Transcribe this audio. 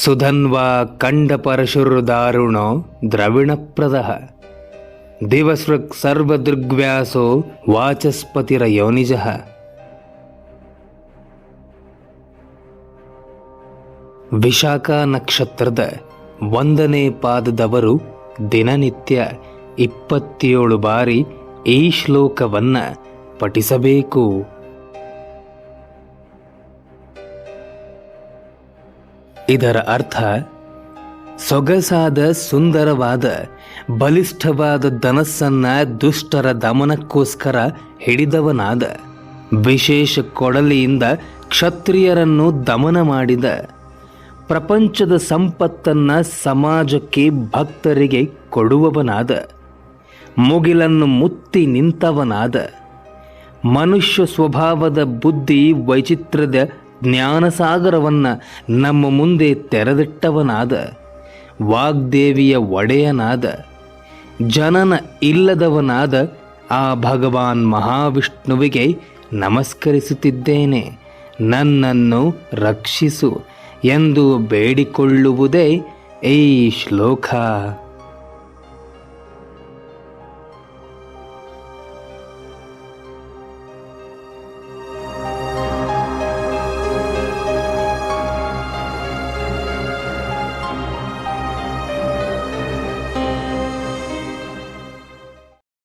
ಸುಧನ್ವಾ ಕಂಡ ಪರಶುರ್ದಾರುಣೋ ದ್ರವಿಣಪ್ರದಃ ದಿವಸೃಕ್ ಸರ್ವದೃಗ್ವ್ಯಾಸೋ ವಾಚಸ್ಪತಿರ ಯೋನಿಜಃ. ವಿಶಾಖ ನಕ್ಷತ್ರದ 1ನೇ ಪಾದದವರು ದಿನನಿತ್ಯ 27 ಬಾರಿ ಈ ಶ್ಲೋಕವನ್ನು ಪಠಿಸಬೇಕು. ಇದರ ಅರ್ಥ, ಸೊಗಸಾದ ಸುಂದರವಾದ ಬಲಿಷ್ಠವಾದ ಧನಸ್ಸನ್ನ ದುಷ್ಟರ ದಮನಕ್ಕೋಸ್ಕರ ಹಿಡಿದವನಾದ, ವಿಶೇಷ ಕೊಡಲಿಯಿಂದ ಕ್ಷತ್ರಿಯರನ್ನು ದಮನ ಮಾಡಿದ, ಪ್ರಪಂಚದ ಸಂಪತ್ತನ್ನ ಸಮಾಜಕ್ಕೆ ಭಕ್ತರಿಗೆ ಕೊಡುವವನಾದ, ಮುಗಿಲನ್ನು ಮುತ್ತಿ ನಿಂತವನಾದ, ಮನುಷ್ಯ ಸ್ವಭಾವದ ಬುದ್ಧಿ ವೈಚಿತ್ರ್ಯದ ಜ್ಞಾನಸಾಗರವನ್ನು ನಮ್ಮ ಮುಂದೆ ತೆರೆದಿಟ್ಟವನಾದ, ವಾಗ್ದೇವಿಯ ಒಡೆಯನಾದ, ಜನನ ಇಲ್ಲದವನಾದ ಆ ಭಗವಾನ್ ಮಹಾವಿಷ್ಣುವಿಗೆ ನಮಸ್ಕರಿಸುತ್ತಿದ್ದೇನೆ, ನನ್ನನ್ನು ರಕ್ಷಿಸು ಎಂದು ಬೇಡಿಕೊಳ್ಳುವುದೇ ಈ ಶ್ಲೋಕ.